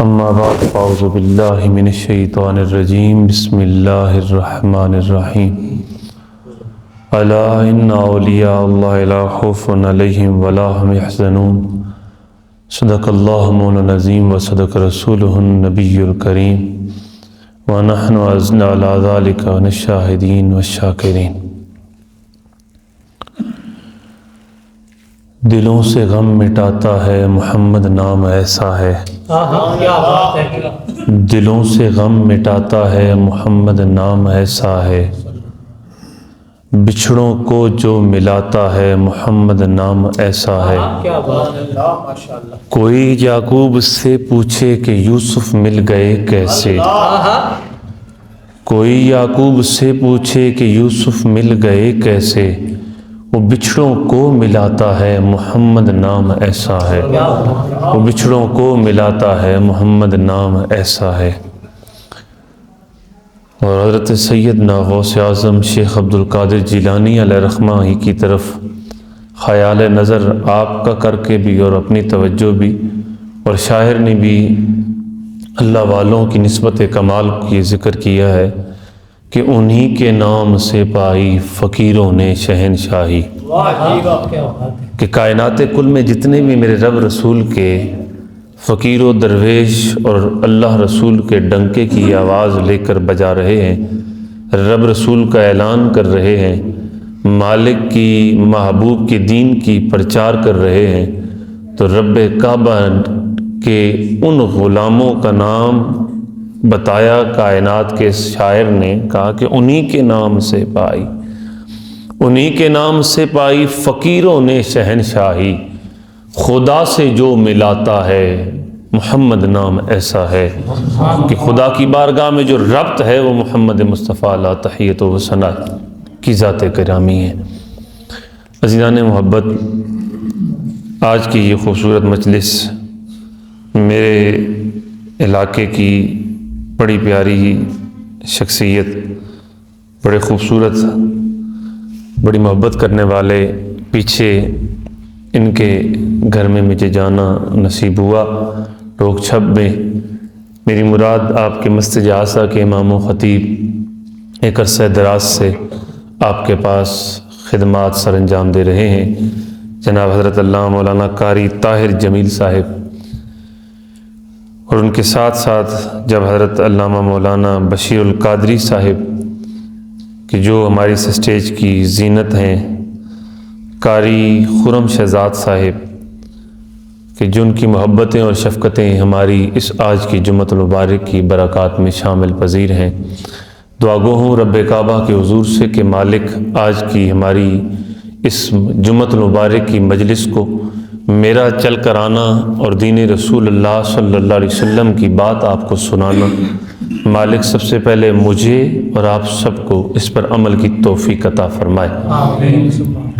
اما بعد فاعوذ باللہ من الشیطان الرجیم بسم اللہ الرحمن الرحیم الا ان اولیاء اللہ لا خوف علیہم ولا هم يحزنون صدق اللہ مولانا العظیم وصدق رسولہ النبی الکریم ونحن عزنا علی ذلک من الشاہدین والشاکرین۔ دلوں سے غم مٹاتا ہے محمد نام ایسا ہے، دلوں سے غم مٹاتا ہے محمد نام ایسا ہے، بچھڑوں کو جو ملاتا ہے محمد نام ایسا ہے۔ کوئی یعقوب سے پوچھے کہ یوسف مل گئے کیسے، کوئی یعقوب سے پوچھے کہ یوسف مل گئے کیسے، وہ بچھڑوں کو ملاتا ہے محمد نام ایسا ہے، وہ بچھڑوں کو ملاتا ہے محمد نام ایسا ہے۔ اور حضرت سیدنا غوث اعظم شیخ عبدالقادر جیلانی علیہ رحمہ ہی کی طرف خیال نظر آپ کا کر کے بھی اور اپنی توجہ بھی، اور شاعر نے بھی اللہ والوں کی نسبت کمال کی ذکر کیا ہے کہ انہی کے نام سے پائی فقیروں نے شہنشاہی، کہ کائنات کل میں جتنے بھی میرے رب رسول کے فقیر و درویش اور اللہ رسول کے ڈنکے کی آواز لے کر بجا رہے ہیں، رب رسول کا اعلان کر رہے ہیں، مالک کی محبوب کے دین کی پرچار کر رہے ہیں، تو رب کعبہ کے ان غلاموں کا نام بتایا کائنات کے شاعر نے، کہا کہ انہی کے نام سے پائی، انہی کے نام سے پائی فقیروں نے شہنشاہی، خدا سے جو ملاتا ہے محمد نام ایسا ہے، کہ خدا کی بارگاہ میں جو ربط ہے وہ محمد مصطفیٰ لا تحیت و ثنا کی ذات گرامی ہے۔ عزیزان محبت، آج کی یہ خوبصورت مجلس میرے علاقے کی بڑی پیاری شخصیت، بڑے خوبصورت، بڑی محبت کرنے والے، پیچھے ان کے گھر میں مجھے جانا نصیب ہوا ٹوک چھپ میں۔ میری مراد آپ کے مسجد جاسا کے امام و خطیب ایک عرصہ دراز سے آپ کے پاس خدمات سر انجام دے رہے ہیں، جناب حضرت علامہ مولانا قاری طاہر جمیل صاحب، اور ان کے ساتھ ساتھ جب حضرت علامہ مولانا بشیر القادری صاحب کہ جو ہماری اس اسٹیج کی زینت ہیں، قاری خرم شہزاد صاحب کہ جن کی محبتیں اور شفقتیں ہماری اس آج کی جمعۃ المبارک کی برکات میں شامل پذیر ہیں، دعا گو ہوں رب کعبہ کے حضور سے کہ مالک آج کی ہماری اس جمعۃ المبارک کی مجلس کو میرا چل کر آنا اور دین رسول اللہ صلی اللہ علیہ وسلم کی بات آپ کو سنانا، مالک سب سے پہلے مجھے اور آپ سب کو اس پر عمل کی توفیق عطا فرمائے۔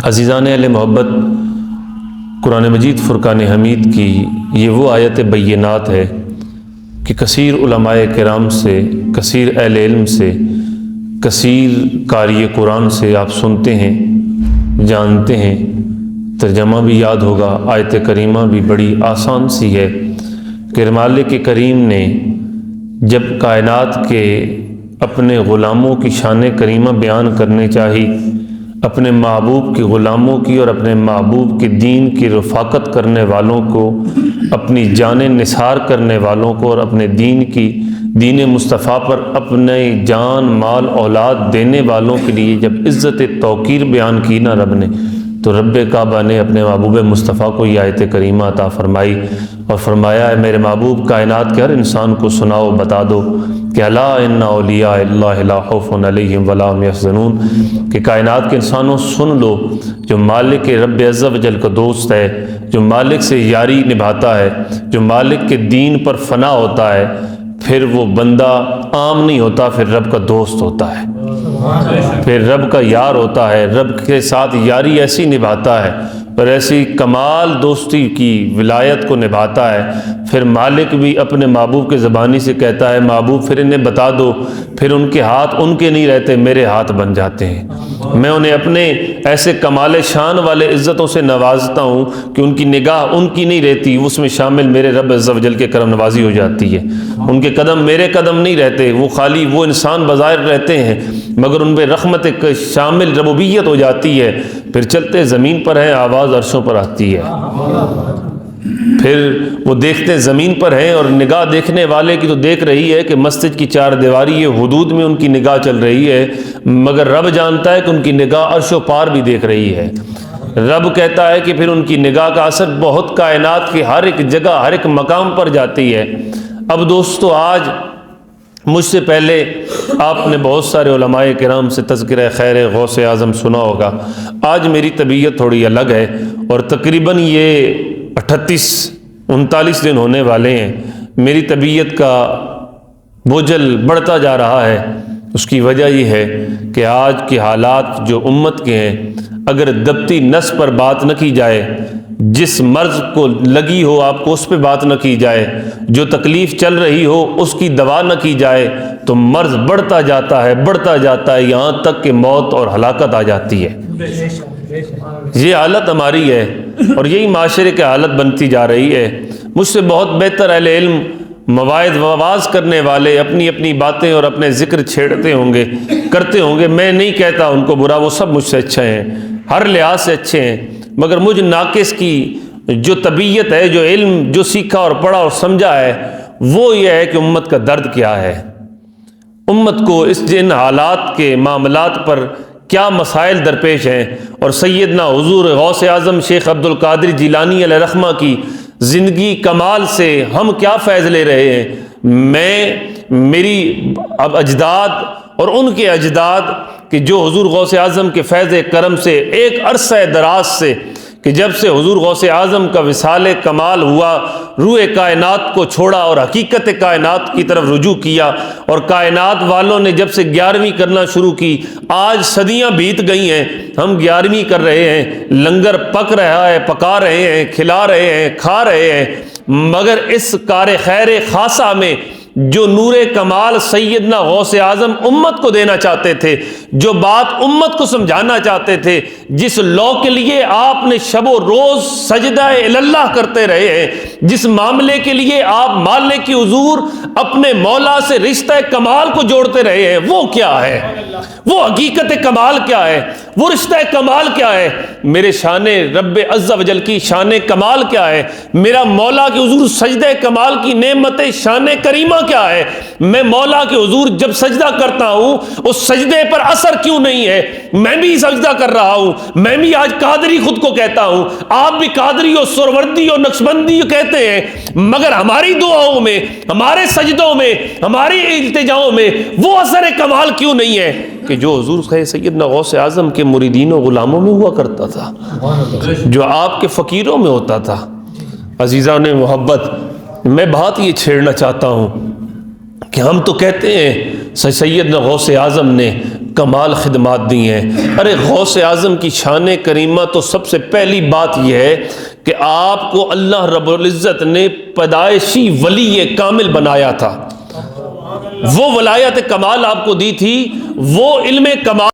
عزیزان اہل محبت، قرآن مجید فرقان حمید کی یہ وہ آیت بینات ہے کہ کثیر علماء کرام سے، کثیر اہل علم سے، کثیر قاری قرآن سے آپ سنتے ہیں، جانتے ہیں، ترجمہ بھی یاد ہوگا، آیت کریمہ بھی بڑی آسان سی ہے کہ مالک کریم نے جب کائنات کے اپنے غلاموں کی شان کریمہ بیان کرنے چاہی، اپنے محبوب کے غلاموں کی اور اپنے محبوب کے دین کی رفاقت کرنے والوں کو، اپنی جان نثار کرنے والوں کو اور اپنے دین مصطفیٰ پر اپنے جان مال اولاد دینے والوں کے لیے جب عزت توقیر بیان کی نا رب نے، تو رب کعبہ نے اپنے محبوب مصطفیٰ کو یہ آیت کریمہ عطا فرمائی اور فرمایا ہے میرے محبوب کائنات کے ہر انسان کو سناؤ، بتا دو کہ الا ان اولیاء اللہ لا خوف علیہم ولا هم يحزنون، کہ کائنات کے انسانوں سن لو، جو مالک رب عز و جل کا دوست ہے، جو مالک سے یاری نبھاتا ہے، جو مالک کے دین پر فنا ہوتا ہے، پھر وہ بندہ عام نہیں ہوتا، پھر رب کا دوست ہوتا ہے، پھر رب کا یار ہوتا ہے، رب کے ساتھ یاری ایسی نبھاتا ہے، اور ایسی کمال دوستی کی ولایت کو نبھاتا ہے، پھر مالک بھی اپنے محبوب کے زبانی سے کہتا ہے محبوب پھر انہیں بتا دو، پھر ان کے ہاتھ ان کے نہیں رہتے، میرے ہاتھ بن جاتے ہیں، میں انہیں اپنے ایسے کمال شان والے عزتوں سے نوازتا ہوں کہ ان کی نگاہ ان کی نہیں رہتی، اس میں شامل میرے رب عز و جل کے کرم نوازی ہو جاتی ہے، ان کے قدم میرے قدم نہیں رہتے، وہ خالی وہ انسان بظاہر رہتے ہیں مگر ان پہ رحمت شامل ربوبیت ہو جاتی ہے، پھر چلتے زمین پر ہیں آواز عرشوں پر آتی ہے، پھر وہ دیکھتے زمین پر ہیں اور نگاہ دیکھنے والے کی تو دیکھ رہی ہے کہ مسجد کی چار دیواری یہ حدود میں ان کی نگاہ چل رہی ہے، مگر رب جانتا ہے کہ ان کی نگاہ عرش و پار بھی دیکھ رہی ہے، رب کہتا ہے کہ پھر ان کی نگاہ کا اثر بہت کائنات کی ہر ایک جگہ ہر ایک مقام پر جاتی ہے۔ اب دوستو آج مجھ سے پہلے آپ نے بہت سارے علماء کرام سے تذکرہ خیر غوث اعظم سنا ہوگا، آج میری طبیعت تھوڑی الگ ہے اور تقریباً یہ 38-39 دن ہونے والے ہیں، میری طبیعت کا بوجھل بڑھتا جا رہا ہے، اس کی وجہ یہ ہے کہ آج کے حالات جو امت کے ہیں، اگر دبتی نس پر بات نہ کی جائے، جس مرض کو لگی ہو آپ کو اس پہ بات نہ کی جائے، جو تکلیف چل رہی ہو اس کی دوا نہ کی جائے تو مرض بڑھتا جاتا ہے یہاں تک کہ موت اور ہلاکت آ جاتی ہے۔ یہ حالت ہماری ہے اور یہی معاشرے کی حالت بنتی جا رہی ہے۔ مجھ سے بہت بہتر اہل علم مواعظ وواز کرنے والے اپنی اپنی باتیں اور اپنے ذکر چھیڑتے ہوں گے، کرتے ہوں گے، میں نہیں کہتا ان کو برا، وہ سب مجھ سے اچھے ہیں، ہر لحاظ سے اچھے ہیں، مگر مجھ ناقص کی جو طبیعت ہے، جو علم جو سیکھا اور پڑھا اور سمجھا ہے، وہ یہ ہے کہ امت کا درد کیا ہے، امت کو اس جن حالات کے معاملات پر کیا مسائل درپیش ہیں، اور سیدنا حضور غوث اعظم شیخ عبد القادر جیلانی علیہ رحمہ کی زندگی کمال سے ہم کیا فیض لے رہے ہیں۔ میری اب اجداد اور ان کے اجداد کہ جو حضور غوث اعظم کے فیض کرم سے ایک عرصہ دراز سے کہ جب سے حضور غوث اعظم کا وصال کمال ہوا، روح کائنات کو چھوڑا اور حقیقت کائنات کی طرف رجوع کیا، اور کائنات والوں نے جب سے 11ویں کرنا شروع کی، آج صدیاں بیت گئی ہیں، ہم 11ویں کر رہے ہیں، لنگر پک رہا ہے، پکا رہے ہیں، کھلا رہے ہیں، کھا رہے ہیں، مگر اس کار خیر خاصہ میں جو نور کمال سیدنا غوث اعظم امت کو دینا چاہتے تھے، جو بات امت کو سمجھانا چاہتے تھے، جس لو کے لیے آپ نے شب و روز سجدہ اللہ کرتے رہے ہیں، جس معاملے کے لیے آپ مالک کی حضور اپنے مولا سے رشتہ کمال کو جوڑتے رہے ہیں، وہ کیا ہے، وہ حقیقت کمال کیا ہے، وہ رشتہ کمال کیا ہے، میرے شان رب عز و جل کی شان کمال کیا ہے، میرا مولا کے حضور سجدہ کمال کی نعمت شان کریمہ کیا ہے، میں مولا کے حضور جب سجدہ کرتا ہوں اس سجدے پر اثر کیوں نہیں ہے، میں بھی سجدہ کر رہا ہوں، میں بھی آج قادری خود کو کہتا ہوں، آپ بھی قادری اور سروردی اور نقشبندی کہتے ہیں، مگر ہماری دعاؤں میں، ہمارے سجدوں میں، ہماری التجاؤں میں وہ اثر کمال کیوں نہیں ہے کہ جو حضور سیدنا غوث اعظم کے مریدین و غلاموں میں ہوا کرتا تھا، جو آپ کے فقیروں میں ہوتا تھا۔ عزیزان محبت، میں بات یہ چھیڑنا چاہتا ہوں کہ ہم تو کہتے ہیں سیدنا غوث اعظم نے کمال خدمات دی ہیں، ارے غوث اعظم کی شان کریمہ تو سب سے پہلی بات یہ ہے کہ آپ کو اللہ رب العزت نے پیدائشی ولی کامل بنایا تھا، وہ ولایت کمال آپ کو دی تھی، وہ علم کمال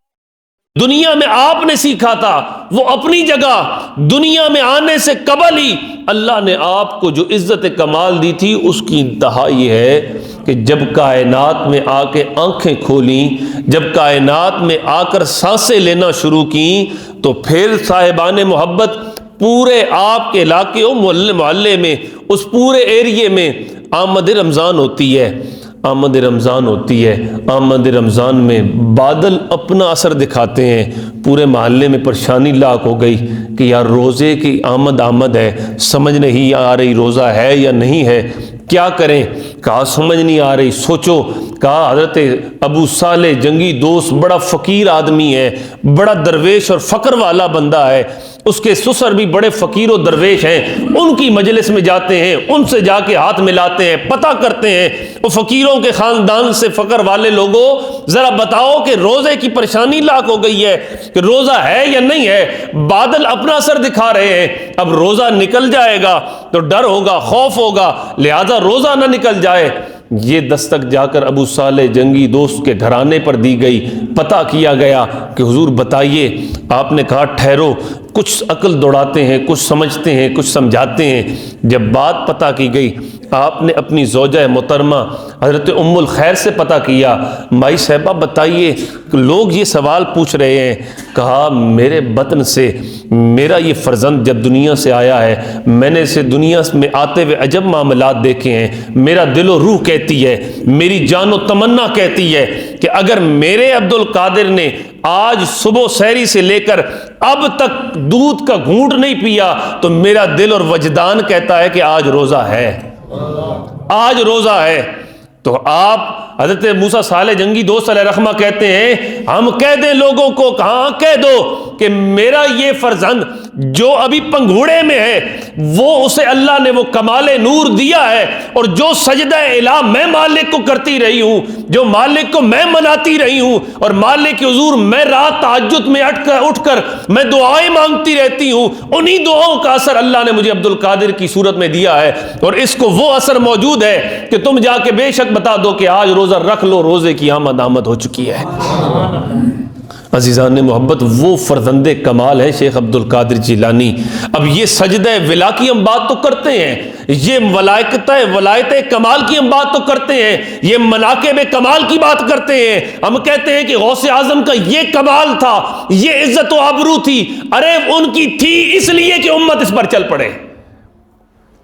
دنیا میں آپ نے سیکھا تھا، وہ اپنی جگہ دنیا میں آنے سے قبل ہی اللہ نے آپ کو جو عزت کمال دی تھی، اس کی انتہا یہ ہے کہ جب کائنات میں آ کے آنکھیں کھولیں، جب کائنات میں آ کر سانسیں لینا شروع کی، تو پھر صاحبان محبت پورے آپ کے علاقے و محلے میں، اس پورے ایریے میں آمد رمضان ہوتی ہے، آمد رمضان ہوتی ہے، آمد رمضان میں بادل اپنا اثر دکھاتے ہیں، پورے محلے میں پریشانی لاحق ہو گئی کہ یار روزے کی آمد ہے، سمجھ نہیں آ رہی روزہ ہے یا نہیں ہے، کیا کریں؟ کہا سمجھ نہیں آ رہی، سوچو۔ کہا حضرت ابو صالح جنگی دوست بڑا فقیر آدمی ہے، بڑا درویش اور فقر والا بندہ ہے، اس کے سسر بھی بڑے فقیر و درویش ہیں، ان کی مجلس میں جاتے ہیں، ان سے جا کے ہاتھ ملاتے ہیں، پتہ کرتے ہیں وہ فقیروں کے خاندان سے فقر والے لوگوں ذرا بتاؤ کہ روزے کی پریشانی لاحق ہو گئی ہے کہ روزہ ہے یا نہیں ہے، بادل اپنا اثر دکھا رہے ہیں، اب روزہ نکل جائے گا تو ڈر ہوگا، خوف ہوگا، لہذا روزہ نہ نکل جائے۔ یہ دستک جا کر ابو صالح جنگی دوست کے گھرانے پر دی گئی، پتہ کیا گیا کہ حضور بتائیے۔ آپ نے کہا ٹھہرو، کچھ عقل دوڑاتے ہیں، کچھ سمجھتے ہیں، کچھ سمجھاتے ہیں۔ جب بات پتہ کی گئی، آپ نے اپنی زوجہ محترمہ حضرت ام الخیر سے پتہ کیا، مائی صاحبہ بتائیے لوگ یہ سوال پوچھ رہے ہیں۔ کہا میرے بطن سے میرا یہ فرزند جب دنیا سے آیا ہے، میں نے اسے دنیا میں آتے ہوئے عجب معاملات دیکھے ہیں، میرا دل و روح کہتی ہے، میری جان و تمنا کہتی ہے کہ اگر میرے عبد القادر نے آج صبح سحری سے لے کر اب تک دودھ کا گھونٹ نہیں پیا تو میرا دل اور وجدان کہتا ہے کہ آج روزہ ہے، آج روزہ ہے۔ تو آپ حضرت موسیٰ صالح جنگی دوست علیہ رحمہ کہتے ہیں ہم کہہ دیں لوگوں کو، کہاں کہہ دو کہ میرا یہ فرزند جو ابھی پنگھوڑے میں ہے وہ اسے اللہ نے وہ کمال نور دیا ہے، اور جو سجدہ الہ میں مالک کو کرتی رہی ہوں، جو مالک کو میں مناتی رہی ہوں، اور مالک حضور میں رات تہجد میں اٹھ کر میں دعائیں مانگتی رہتی ہوں، انہی دعاؤں کا اثر اللہ نے مجھے عبد القادر کی صورت میں دیا ہے، اور اس کو وہ اثر موجود ہے کہ تم جا کے بے شک بتا دو کہ آج روزہ رکھ لو، روزے کی آمد ہو چکی ہے۔ عزیزان محبت، وہ فرزند کمال ہے شیخ عبد القادر جیلانی۔ اب یہ سجدہ ولا کی ہم بات تو کرتے ہیں، یہ ولایت کمال کی ہم بات تو کرتے ہیں، یہ مناقب کمال کی بات کرتے ہیں، ہم کہتے ہیں کہ غوث اعظم کا یہ کمال تھا، یہ عزت و آبرو تھی، ارے ان کی تھی اس لیے کہ امت اس پر چل پڑے،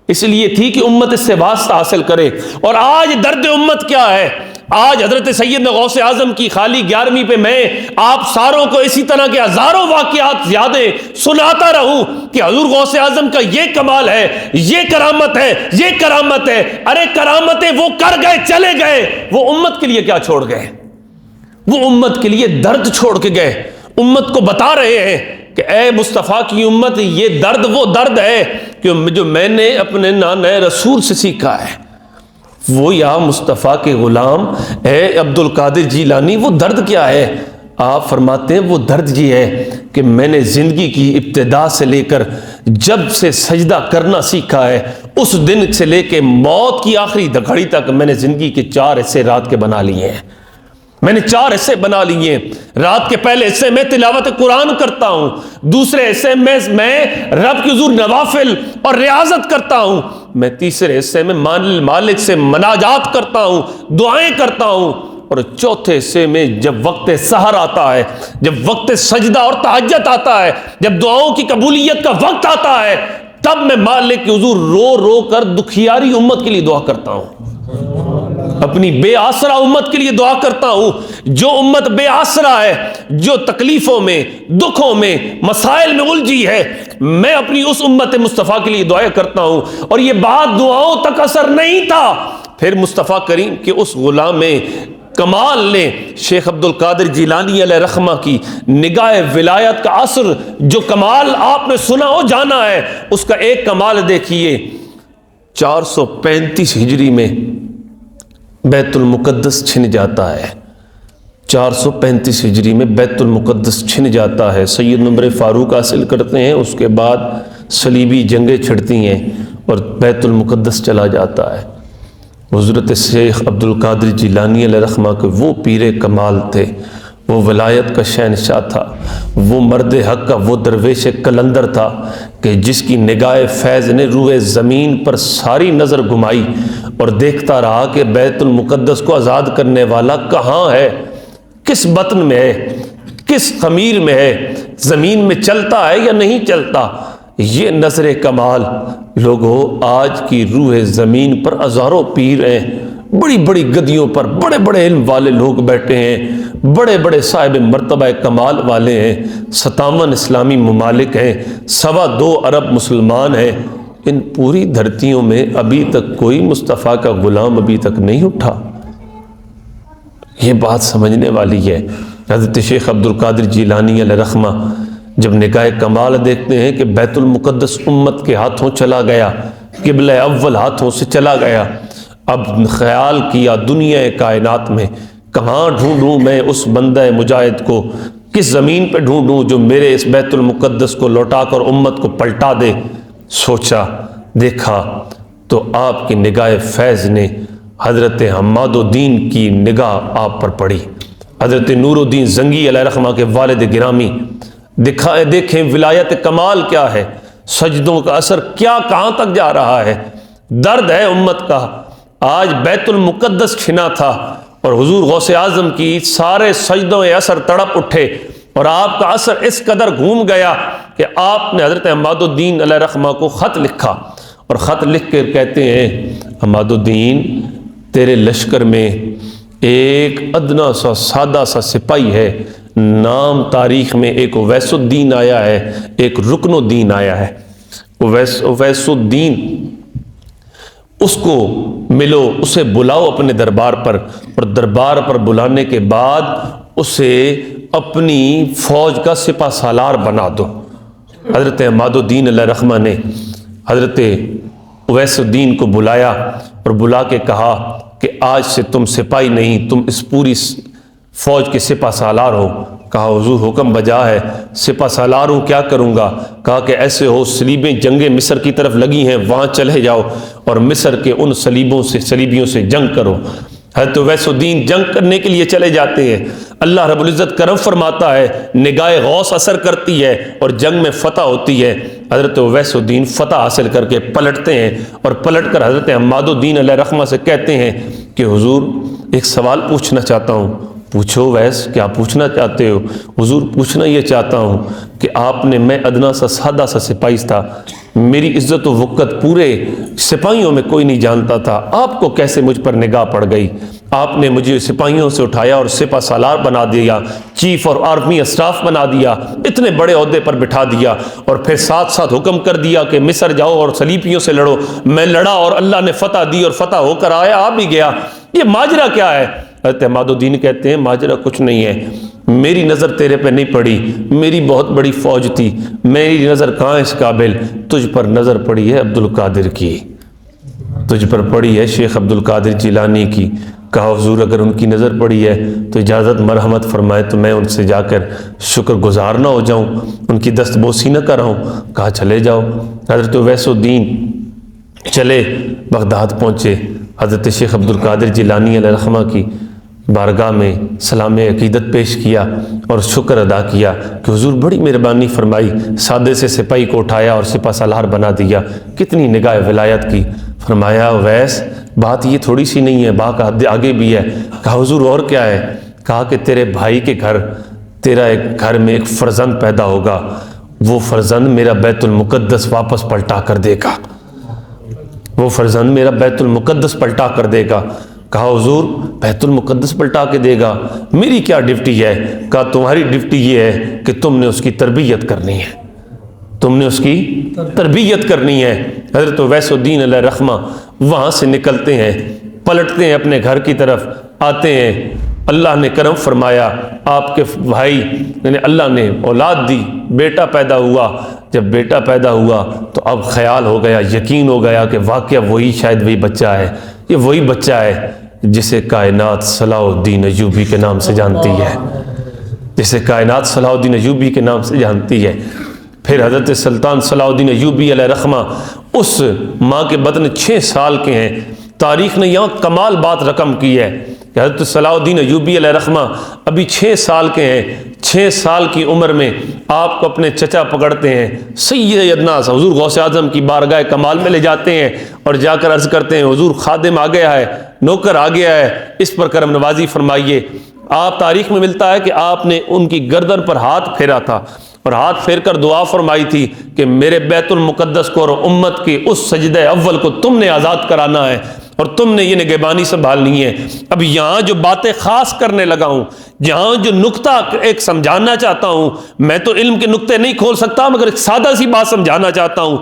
اس لیے تھی کہ امت اس سے واسطہ حاصل کرے۔ اور آج درد امت کیا ہے؟ آج حضرت سیدنا غوث اعظم کی خالی 11ویں پہ میں آپ ساروں کو اسی طرح کے ہزاروں واقعات یادیں سناتا رہوں کہ حضور غوث اعظم کا یہ کمال ہے، یہ کرامت ہے، یہ کرامت ہے۔ ارے کرامتیں وہ کر گئے، چلے گئے، وہ امت کے لیے کیا چھوڑ گئے؟ وہ امت کے لیے درد چھوڑ کے گئے، امت کو بتا رہے ہیں کہ اے مصطفیٰ کی امت، یہ درد وہ درد ہے کہ جو میں نے اپنے نانا رسول سے سیکھا ہے۔ وہ یا مصطفیٰ کے غلام اے عبد القادر جیلانی، وہ درد کیا ہے؟ آپ فرماتے ہیں وہ درد یہ ہے کہ میں نے زندگی کی ابتدا سے لے کر جب سے سجدہ کرنا سیکھا ہے، اس دن سے لے کے موت کی آخری گھڑی تک میں نے زندگی کے 4 حصے رات کے بنا لیے ہیں، میں نے 4 حصے بنا لیے ہیں۔ رات کے پہلے حصے میں تلاوت قرآن کرتا ہوں، دوسرے حصے میں رب کی حضور نوافل اور ریاضت کرتا ہوں، میں تیسرے حصے میں مالک سے مناجات کرتا ہوں، دعائیں کرتا ہوں، اور چوتھے حصے میں جب وقت سحر آتا ہے، جب وقت سجدہ اور تہجد آتا ہے، جب دعاؤں کی قبولیت کا وقت آتا ہے، تب میں مالک کی حضور رو رو کر دکھیاری امت کے لیے دعا کرتا ہوں، اپنی بے آسرا امت کے لیے دعا کرتا ہوں۔ جو امت بے آسرا ہے، جو تکلیفوں میں، دکھوں میں، مسائل میں الجھی ہے، میں اپنی اس امت مصطفیٰ کے لیے دعائیں کرتا ہوں، اور یہ بات دعاؤں تک اثر نہیں تھا، پھر مصطفیٰ کریم کے اس غلام کمال نے شیخ عبد القادر جیلانی علیہ رحمہ کی نگاہ ولایت کا اثر، جو کمال آپ نے سنا ہو جانا ہے، اس کا ایک کمال دیکھیے۔ 435 ہجری میں بیت المقدس چھن جاتا ہے، 435 ہجری میں بیت المقدس چھن جاتا ہے، سید عمر فاروق حاصل کرتے ہیں، اس کے بعد صلیبی جنگیں چھڑتی ہیں اور بیت المقدس چلا جاتا ہے۔ حضرت شیخ عبد القادر جیلانی علیہ رحمہ کے وہ پیر کمال تھے، وہ ولایت کا شہنشاہ تھا، وہ مرد حق کا وہ درویش کلندر تھا کہ جس کی نگاہ فیض نے روئے زمین پر ساری نظر گھمائی اور دیکھتا رہا کہ بیت المقدس کو آزاد کرنے والا کہاں ہے، کس بطن میں ہے، کس خمیر میں ہے، زمین میں چلتا ہے یا نہیں چلتا۔ یہ نظر کمال لوگوں، آج کی روح زمین پر ہزاروں پیر ہیں، بڑی بڑی گدیوں پر بڑے بڑے علم والے لوگ بیٹھے ہیں، بڑے بڑے صاحب مرتبہ کمال والے ہیں، 57 اسلامی ممالک ہیں، 2.25 ارب مسلمان ہیں، ان پوری دھرتیوں میں ابھی تک کوئی مصطفیٰ کا غلام ابھی تک نہیں اٹھا۔ یہ بات سمجھنے والی ہے۔ حضرت شیخ عبد القادر جیلانی علیہ رحمہ جب نگاہ کمال دیکھتے ہیں کہ بیت المقدس امت کے ہاتھوں چلا گیا، قبلہ اول ہاتھوں سے چلا گیا، اب خیال کیا دنیا کائنات میں کہاں ڈھونڈوں میں اس بندہ مجاہد کو، کس زمین پہ ڈھونڈوں جو میرے اس بیت المقدس کو لوٹا کر امت کو پلٹا دے۔ سوچا، دیکھا تو آپ کی نگاہ فیض نے حضرت حماد الدین کی نگاہ آپ پر پڑی، حضرت نور الدین زنگی علیہ رحمہ کے والد گرامی۔ دیکھیں ولایت کمال کیا ہے، سجدوں کا اثر کیا کہاں تک جا رہا ہے۔ درد ہے امت کا، آج بیت المقدس چھنا تھا اور حضور غوث اعظم کی سارے سجدوں اثر تڑپ اٹھے، اور آپ کا اثر اس قدر گھوم گیا کہ آپ نے حضرت حماد الدین علیہ رحمہ کو خط لکھا، اور خط لکھ کر کہتے ہیں حماد الدین تیرے لشکر میں ایک ادنا سا سادہ سا سپاہی ہے، نام تاریخ میں ایک اویس الدین آیا ہے، ایک رکن الدین آیا ہے۔ اویس الدین، اس کو ملو، اسے بلاؤ اپنے دربار پر، اور دربار پر بلانے کے بعد اسے اپنی فوج کا سپہ سالار بنا دو۔ حضرت حماد الدین علیہ رحمہ نے حضرت اویس الدین کو بلایا اور بلا کے کہا کہ آج سے تم سپاہی نہیں، تم اس پوری فوج کے سپہ سالار ہو۔ کہا حضور حکم بجا ہے، سپہ سالار ہوں کیا کروں گا؟ کہا کہ ایسے ہو صلیبیں جنگیں مصر کی طرف لگی ہیں، وہاں چلے جاؤ اور مصر کے ان صلیبیوں سے جنگ کرو۔ حضرت اویس الدین جنگ کرنے کے لیے چلے جاتے ہیں، اللہ رب العزت کرم فرماتا ہے، نگاہ غوث اثر کرتی ہے اور جنگ میں فتح ہوتی ہے۔ حضرت اویس الدین فتح حاصل کر کے پلٹتے ہیں، اور پلٹ کر حضرت حماد الدین علیہ رحمہ سے کہتے ہیں کہ حضور ایک سوال پوچھنا چاہتا ہوں۔ پوچھو ویس، کیا پوچھنا چاہتے ہو؟ حضور پوچھنا یہ چاہتا ہوں کہ آپ نے، میں ادنا سا سادہ سا سپاہی تھا، میری عزت و وقت پورے سپاہیوں میں کوئی نہیں جانتا تھا، آپ کو کیسے مجھ پر نگاہ پڑ گئی؟ آپ نے مجھے سپاہیوں سے اٹھایا اور سپہ سالار بنا دیا، چیف اور آرمی اسٹاف بنا دیا، اتنے بڑے عہدے پر بٹھا دیا، اور پھر ساتھ ساتھ حکم کر دیا کہ مصر جاؤ اور صلیبیوں سے لڑو۔ میں لڑا اور اللہ نے فتح دی اور فتح ہو کر آیا، آ بھی گیا، یہ ماجرا کیا ہے؟ حضرت حماد الدین کہتے ہیں ماجرا کچھ نہیں ہے، میری نظر تیرے پہ نہیں پڑی، میری بہت بڑی فوج تھی، میری نظر کہاں اس قابل، تجھ پر نظر پڑی ہے عبد القادر کی، تجھ پر پڑی ہے شیخ عبد القادر جیلانی کی۔ کہا حضور اگر ان کی نظر پڑی ہے تو اجازت مرحمت فرمائے تو میں ان سے جا کر شکر گزار نہ ہو جاؤں، ان کی دست بوسی نہ کراؤں۔ کہا چلے جاؤ۔ حضرت اویس الدین چلے، بغداد پہنچے، حضرت شیخ عبد القادر جیلانی علیہ رحمہ کی بارگاہ میں سلام عقیدت پیش کیا اور شکر ادا کیا کہ حضور بڑی مہربانی فرمائی، سادے سے سپاہی کو اٹھایا اور سپہ سالار بنا دیا، کتنی نگاہ ولایت کی۔ فرمایا ویس بات یہ تھوڑی سی نہیں ہے، بات آگے بھی ہے۔ کہا حضور اور کیا ہے؟ کہا کہ تیرے بھائی کے گھر، تیرا ایک گھر میں ایک فرزند پیدا ہوگا، وہ فرزند میرا بیت المقدس واپس پلٹا کر دے گا، وہ فرزند میرا بیت المقدس پلٹا کر دے گا۔ کہا حضور بیت المقدس پلٹا کے دے گا، میری کیا ڈیوٹی ہے؟ کہا تمہاری ڈیوٹی یہ ہے کہ تم نے اس کی تربیت کرنی ہے، تم نے اس کی تربیت کرنی ہے۔ حضرت اویس الدین علیہ رحمہ وہاں سے نکلتے ہیں، پلٹتے ہیں اپنے گھر کی طرف، آتے ہیں، اللہ نے کرم فرمایا، آپ کے بھائی یعنی اللہ نے اولاد دی، بیٹا پیدا ہوا۔ جب بیٹا پیدا ہوا تو اب خیال ہو گیا، یقین ہو گیا کہ واقعہ وہی، شاید وہی بچہ ہے، یہ وہی بچہ ہے جسے کائنات صلاح الدین ایوبی کے نام سے جانتی ہے، جسے کائنات صلاح الدین ایوبی کے نام سے جانتی ہے۔ پھر حضرت سلطان صلاح الدین ایوبی علیہ رحمہ اس ماں کے بطن 6 سال کے ہیں۔ تاریخ نے یہاں کمال بات رقم کی ہے کہ حضرت صلاح الدین ایوبی علیہ رحمہ ابھی 6 سال کے ہیں۔ 6 سال کی عمر میں آپ کو اپنے چچا پکڑتے ہیں، سید ادنا حضور غوث اعظم کی بارگاہ کمال میں لے جاتے ہیں اور جا کر عرض کرتے ہیں حضور خادم آ گیا ہے، نوکر آ گیا ہے، اس پر کرم نوازی فرمائیے۔ آپ تاریخ میں ملتا ہے کہ آپ نے ان کی گردن پر ہاتھ پھیرا تھا اور ہاتھ پھیر کر دعا فرمائی تھی کہ میرے بیت المقدس کو اور امت کے اس سجدہ اول کو تم نے آزاد کرانا ہے اور تم نے یہ نگہبانی سنبھالنی ہے۔ اب یہاں جو باتیں خاص کرنے لگا ہوں، جہاں جو نقطہ ایک سمجھانا چاہتا ہوں، میں تو علم کے نقطے نہیں کھول سکتا مگر ایک سادہ سی بات سمجھانا چاہتا ہوں۔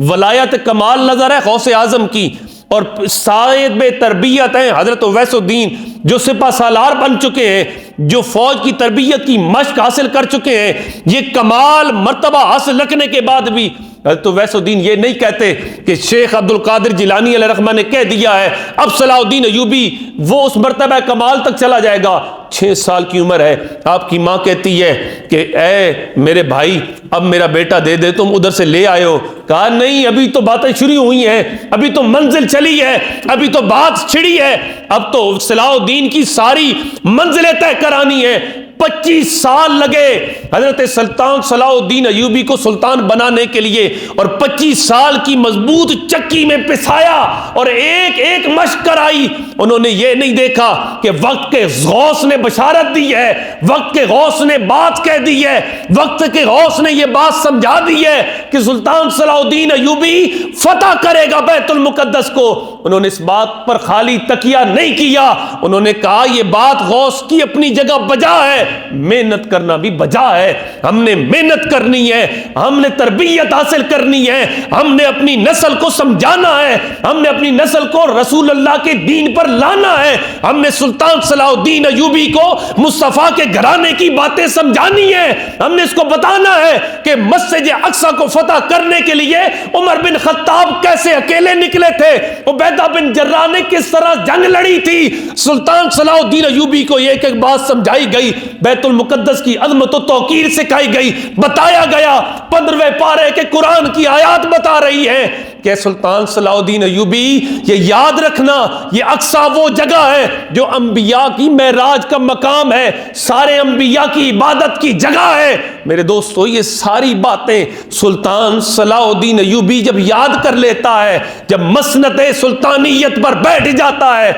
ولایت کمال نظر ہے غوث اعظم کی، اور صاحب تربیت ہیں حضرت اویس الدین، جو سپہ سالار بن چکے ہیں، جو فوج کی تربیت کی مشق حاصل کر چکے ہیں۔ یہ کمال مرتبہ حاصل رکھنے کے بعد بھی حضرت اویس الدین یہ نہیں کہتے کہ شیخ عبد القادر جیلانی علیہ الرحمہ نے کہہ دیا ہے اب صلاح الدین ایوبی وہ اس مرتبہ کمال تک چلا جائے گا۔ 6 سال کی عمر ہے، آپ کی ماں کہتی ہے کہ اے میرے بھائی اب میرا بیٹا دے دے، تم ادھر سے لے آئے ہو۔ کہا نہیں، ابھی تو باتیں شروع ہوئی ہیں، ابھی تو منزل چلی ہے، ابھی تو بات چھڑی ہے، اب تو صلاح الدین کی ساری منزلیں طے کرانی ہے۔ 25 سال لگے حضرت سلطان صلاح الدین ایوبی کو سلطان بنانے کے لیے، اور 25 سال کی مضبوط چکی میں پسایا اور ایک ایک مشق کرائی۔ انہوں نے یہ نہیں دیکھا کہ وقت کے غوث نے بشارت دی ہے، وقت کے غوث نے بات کہہ دی ہے، وقت کے غوث نے یہ بات سمجھا دی ہے کہ سلطان صلاح الدین ایوبی فتح کرے گا بیت المقدس کو۔ انہوں نے اس بات پر خالی تکیہ نہیں کیا، انہوں نے کہا یہ بات غوث کی اپنی جگہ بجا ہے، محنت کرنا بھی بجا ہے۔ ہم نے محنت کرنی ہے، ہم نے تربیت حاصل کرنی ہے، ہم نے اپنی نسل کو سمجھانا ہے، ہم نے اپنی نسل کو رسول اللہ کے دین پر لانا ہے، ہم نے سلطان صلاح الدین ایوبی کو مصطفیٰ کے گھرانے کی باتیں سمجھانی ہے، ہم نے اس کو بتانا ہے کہ مسجد اقصی کو فتح کرنے کے لیے عمر بن خطاب کیسے اکیلے نکلے تھے، عبیدہ بن جراح نے کس طرح جنگ لڑی تھی۔ سلطان صلاح الدین ایوبی کو یہ ایک بات سمجھائی گئی، بیت المقدس کی عظمت و توقیر سکھائی گئی، بتایا گیا 15ویں پارے کے قرآن کی آیات بتا رہی ہے کہ سلطان صلاح الدین ایوبی یہ یاد رکھنا، یہ اقصی وہ جگہ ہے جو انبیاء کی معراج کا مقام ہے، سارے انبیاء کی عبادت کی جگہ ہے۔ میرے دوستو یہ ساری باتیں سلطان صلاح الدین ایوبی جب یاد کر لیتا ہے، جب مسند سلطانیت پر بیٹھ جاتا ہے،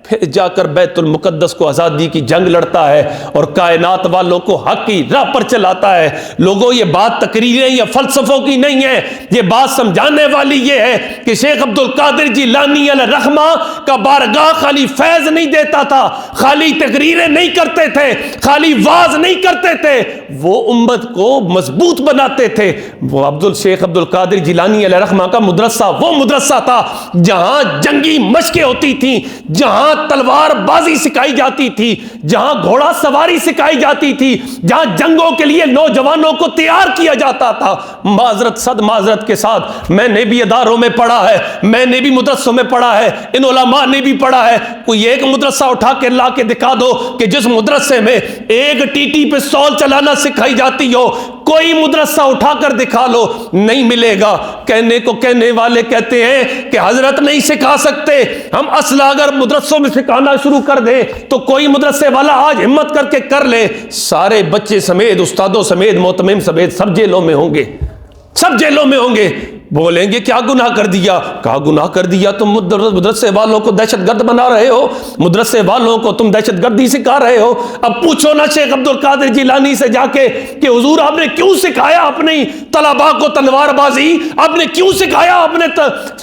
پھر جا کر بیت المقدس کو آزادی کی جنگ لڑتا ہے اور کائنات والوں کو حق کی راہ پر چلاتا ہے۔ لوگوں یہ بات تقریریں یا فلسفوں کی نہیں ہے، یہ بات سمجھانے والی یہ ہے کہ شیخ عبد القادر جیلانی علیہ الرحمہ کا بارگاہ خالی فیض نہیں دیتا تھا، خالی تقریریں نہیں کرتے تھے، خالی واز نہیں کرتے تھے، وہ امت کو مضبوط بناتے تھے۔ وہ شیخ عبد القادر جیلانی علیہ الرحمہ کا مدرسہ وہ مدرسہ تھا جہاں جنگی مشقیں ہوتی تھیں، جہاں تلوار بازی سکھائی جاتی تھی، جہاں گھوڑا سواری سکھائی جاتی تھی، جہاں جنگوں کے لیے نوجوانوں کو تیار کیا جاتا تھا۔ معذرت صد معذرت کے ساتھ میں نے بھی اداروں میں پڑھا ہے، میں نے بھی مدرسوں میں پڑھا ہے، ان علماء نے بھی پڑھا ہے۔ کوئی ایک مدرسہ اٹھا کے لا کے دکھا دو کہ جس مدرسے میں ایک ٹیٹی پستول چلانا سکھائی جاتی ہو، کوئی مدرسہ اٹھا کر دکھا لو، نہیں ملے گا۔ کہنے کو کہنے والے کہتے ہیں کہ حضرت نہیں سکھا سکتے، ہم اسلحہ اگر مدرسوں میں سکھانا شروع کر دیں تو کوئی مدرسے والا آج ہمت کر کے کر لے، سارے بچے سمیت استادوں سمیت محتمم سمیت سب جیلوں میں ہوں گے، سب جیلوں میں ہوں گے۔ بولیں گے کیا گناہ کر دیا؟ کہا گناہ کر دیا، تم مدرسے والوں کو دہشت گرد بنا رہے ہو، مدرسے والوں کو تم دہشت گردی سکھا رہے ہو۔ اب پوچھو نا شیخ عبد القادر جیلانی سے جا کے کہ حضور آپ نے کیوں سکھایا اپنی طلباء کو تلوار بازی، آپ نے کیوں سکھایا اپنے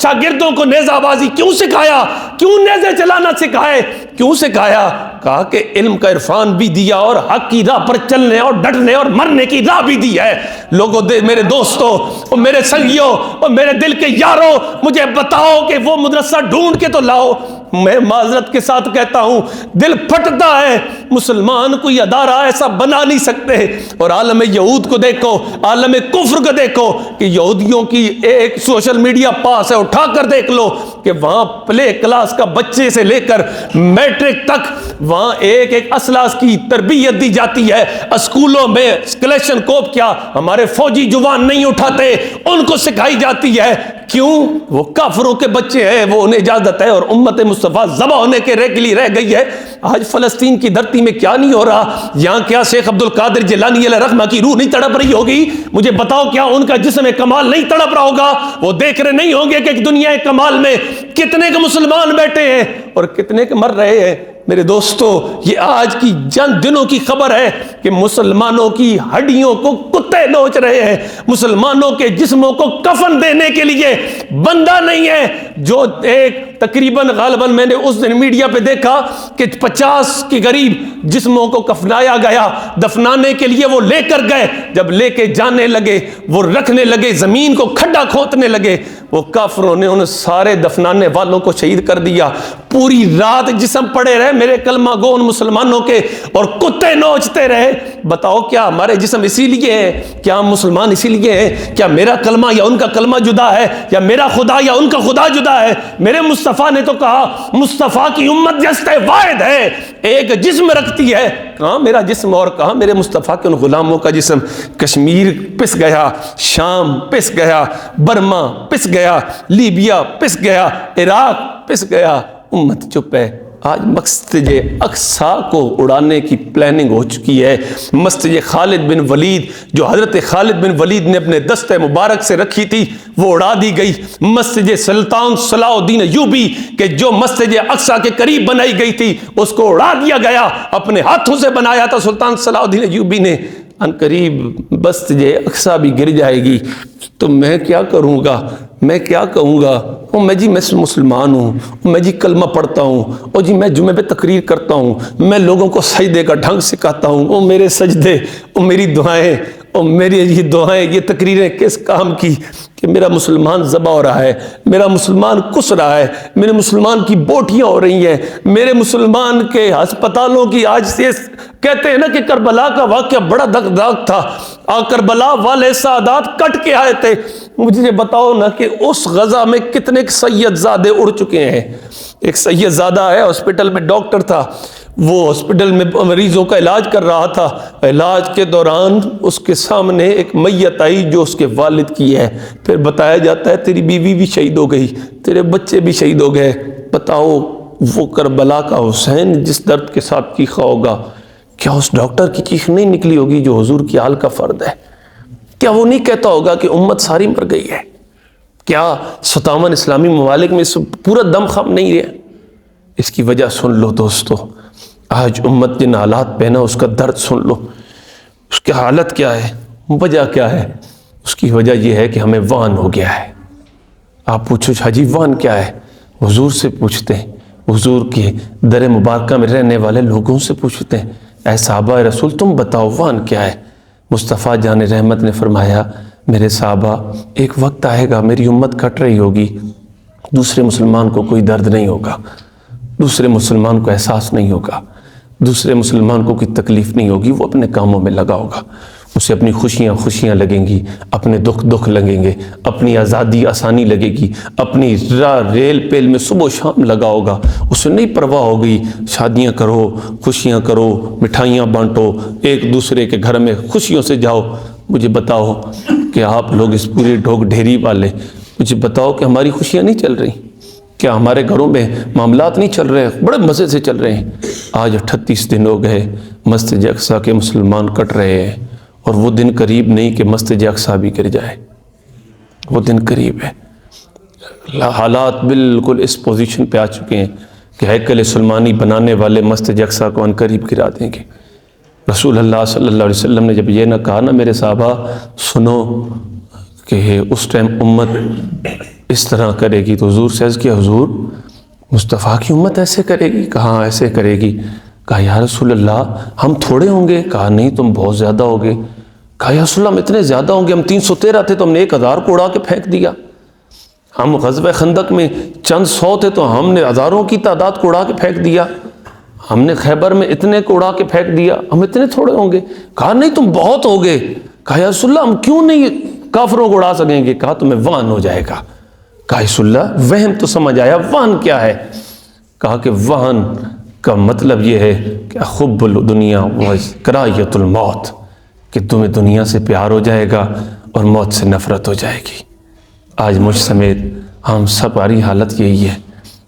شاگردوں کو نیزہ بازی، کیوں سکھایا، کیوں نیزے چلانا سکھائے، کیوں سکھایا؟ کہا کہ علم کا عرفان بھی دیا اور حق کی راہ پر چلنے اور ڈٹنے اور مرنے کی راہ بھی دی ہے۔ لوگوں میرے دوستوں اور میرے سنگیوں اور میرے دل کے یاروں، مجھے بتاؤ کہ وہ مدرسہ ڈھونڈ کے تو لاؤ۔ میں معذرت کے ساتھ کہتا ہوں، دل پھٹتا ہے، مسلمان کوئی ادارہ ایسا بنا نہیں سکتے۔ اور عالم یہود کو دیکھو، عالم کفر کو دیکھو کہ یہودیوں کی ایک سوشل میڈیا پاس ہے، اٹھا کر دیکھ لو کہ وہاں پلے کلاس کا بچے سے لے کر میٹرک تک وہاں ایک ایک اسلاح کی تربیت دی جاتی ہے۔ اسکولوں میں کلیشن کوپ کیا ہمارے فوجی جوان نہیں اٹھاتے، ان کو سکھائی جاتی ہے۔ کیوں؟ وہ کافروں کے بچے ہیں، وہ انہیں اجازت ہے، اور امت مصطفیٰ ذبح ہونے کے لیے رہ گئی ہے۔ آج فلسطین کی دھرتی میں کیا نہیں ہو رہا؟ یہاں کیا شیخ عبد القادر جیلانی علیہ الرحمہ کی روح نہیں تڑپ رہی ہوگی؟ مجھے بتاؤ کیا ان کا جسم کمال نہیں تڑپ رہا ہوگا؟ وہ دیکھ رہے نہیں ہوں گے کہ دنیا کمال میں کتنے کے مسلمان بیٹھے ہیں اور کتنے کے مر رہے ہیں؟ میرے دوستو یہ آج کی چند دنوں کی خبر ہے کہ مسلمانوں کی ہڈیوں کو کتے نوچ رہے ہیں، مسلمانوں کے جسموں کو کفن دینے کے لیے بندہ نہیں ہے۔ جو ایک تقریباً غالباً میں نے اس دن میڈیا پہ دیکھا کہ 50 کے قریب جسموں کو کفنایا گیا، دفنانے کے لیے وہ لے کر گئے، جب لے کے جانے لگے وہ رکھنے لگے، زمین کو کھڈا کھودنے لگے، وہ کافروں نے ان سارے دفنانے والوں کو شہید کر دیا۔ پوری رات جسم پڑے رہے میرے کلمہ گو ان مسلمانوں کے، اور کتے نوچتے رہے۔ بتاؤ کیا ہمارے جسم اسی لیے ہیں؟ کیا ہم مسلمان اسی لیے ہیں؟ کیا میرا کلمہ یا ان کا کلمہ جدا ہے؟ یا میرا خدا یا ان کا خدا جدا ہے؟ میرے مصطفیٰ نے تو کہا مصطفیٰ کی امت جست واحد ہے، ایک جسم رکھتی ہے۔ کہاں میرا جسم اور کہاں میرے مصطفیٰ کے ان غلاموں کا جسم؟ کشمیر پس گیا، شام پس گیا، برما پس گیا، لیبیا پس گیا، عراق پس گیا، امت چپ ہے۔ آج مسجد اقصیٰ کو اڑانے کی پلاننگ ہو چکی ہے۔ مسجد خالد بن ولید جو حضرت خالد بن ولید نے اپنے دستے مبارک سے رکھی تھی وہ اڑا دی گئی۔ مسجد سلطان صلاح الدین ایوبی کہ جو مسجد اقصیٰ کے قریب بنائی گئی تھی اس کو اڑا دیا گیا، اپنے ہاتھوں سے بنایا تھا سلطان صلاح الدین ایوبی نے۔ ان قریب مسجد اقصیٰ بھی گر جائے گی تو میں کیا کروں گا؟ میں کیا کہوں گا؟ او میں جی میں مسلمان ہوں، میں جی کلمہ پڑھتا ہوں، او جی میں جمعے پہ تقریر کرتا ہوں، میں لوگوں کو سجدے کا ڈھنگ سکھاتا ہوں، او میرے سجدے، او میری دعائیں، او میری یہ دعائیں، یہ تقریریں کس کام کی کہ میرا مسلمان ذبح ہو رہا ہے، میرا مسلمان کس رہا ہے، میرے مسلمان کی بوٹیاں ہو رہی ہیں، میرے مسلمان کے ہسپتالوں کی آج سے کہتے ہیں نا کہ کربلا کا واقعہ بڑا دردناک تھا، کربلا والے سادات کٹ کے آئے تھے۔ مجھے بتاؤ نا کہ اس غزہ میں کتنے سید زادے اڑ چکے ہیں۔ ایک سید زادہ ہے، ہاسپٹل میں ڈاکٹر تھا، وہ ہاسپٹل میں مریضوں کا علاج کر رہا تھا، علاج کے دوران اس کے سامنے ایک میت آئی جو اس کے والد کی ہے، پھر بتایا جاتا ہے تیری بیوی بھی شہید ہو گئی، تیرے بچے بھی شہید ہو گئے۔ بتاؤ وہ کربلا کا حسین جس درد کے ساتھ چیخا ہوگا، کیا اس ڈاکٹر کی چیخ نہیں نکلی ہوگی جو حضور کی آل کا فرد ہے؟ کیا وہ نہیں کہتا ہوگا کہ امت ساری مر گئی ہے؟ کیا 57 اسلامی ممالک میں پورا دم خم نہیں ہے؟ اس کی وجہ سن لو دوستو، آج امت جن حالات پہ نا اس کا درد سن لو، اس کی حالت کیا ہے، وجہ کیا ہے؟ اس کی وجہ یہ ہے کہ ہمیں وان ہو گیا ہے۔ آپ پوچھو حاجی وان کیا ہے؟ حضور سے پوچھتے ہیں، حضور کے در مبارکہ میں رہنے والے لوگوں سے پوچھتے ہیں، اے صحابہ رسول تم بتاؤ وان کیا ہے؟ مصطفیٰ جان رحمت نے فرمایا میرے صحابہ ایک وقت آئے گا میری امت کٹ رہی ہوگی، دوسرے مسلمان کو کوئی درد نہیں ہوگا، دوسرے مسلمان کو احساس نہیں ہوگا، دوسرے مسلمان کو کوئی تکلیف نہیں ہوگی، وہ اپنے کاموں میں لگا ہوگا، اسے اپنی خوشیاں لگیں گی، اپنے دکھ لگیں گے، اپنی آزادی آسانی لگے گی، اپنی ریل پیل میں صبح و شام لگا ہوگا، اسے نہیں پرواہ ہوگی۔ شادیاں کرو، خوشیاں کرو، مٹھائیاں بانٹو، ایک دوسرے کے گھر میں خوشیوں سے جاؤ۔ مجھے بتاؤ کہ آپ لوگ اس پورے ڈھوک ڈھیری والے، مجھے بتاؤ کہ ہماری خوشیاں نہیں چل رہی؟ کیا ہمارے گھروں میں معاملات نہیں چل رہے؟ بڑے مزے سے چل رہے ہیں۔ آج 38 دن ہو گئے مسجد اقصیٰ کے مسلمان کٹ رہے ہیں، اور وہ دن قریب نہیں کہ مسجد اقصیٰ بھی گر جائے، وہ دن قریب ہے۔ حالات بالکل اس پوزیشن پہ آ چکے ہیں کہ ہیکل سلیمانی بنانے والے مسجد اقصیٰ کو عنقریب گرا دیں گے۔ رسول اللہ صلی اللہ علیہ وسلم نے جب یہ نہ کہا نا میرے صحابہ سنو کہ اس ٹائم امت اس طرح کرے گی، تو حضور سے عرض کیا حضور مصطفیٰ کی امت ایسے کرے گی؟ کہاں ایسے کرے گی؟ کہا یا رسول اللہ ہم تھوڑے ہوں گے؟ کہا نہیں تم بہت زیادہ ہوگے۔ کہا یا رسول اللہ ہم اتنے زیادہ ہوں گے، ہم 313 تھے تو ہم نے 1000 کو اڑا کے پھینک دیا، ہم غزوہ خندق میں چند 100 تھے تو ہم نے ہزاروں کی تعداد کو اڑا کے پھینک دیا، ہم نے خیبر میں اتنے کو اڑا کے پھینک دیا، ہم اتنے تھوڑے ہوں گے؟ کہا نہیں تم بہت ہوگے۔ کہا یا رسول اللہ ہم کیوں نہیں کافروں کو اڑا سکیں گے؟ کہا تمہیں وہن ہو جائے گا۔ کہا رسول اللہ وہم تو سمجھ آیا، وہن کیا ہے؟ کہا کہ وہن کا مطلب یہ ہے کہ حب الدنیا و کراہیت الموت، کہ تمہیں دنیا سے پیار ہو جائے گا اور موت سے نفرت ہو جائے گی۔ آج مجھ سمیت ہم سب حالت یہی ہے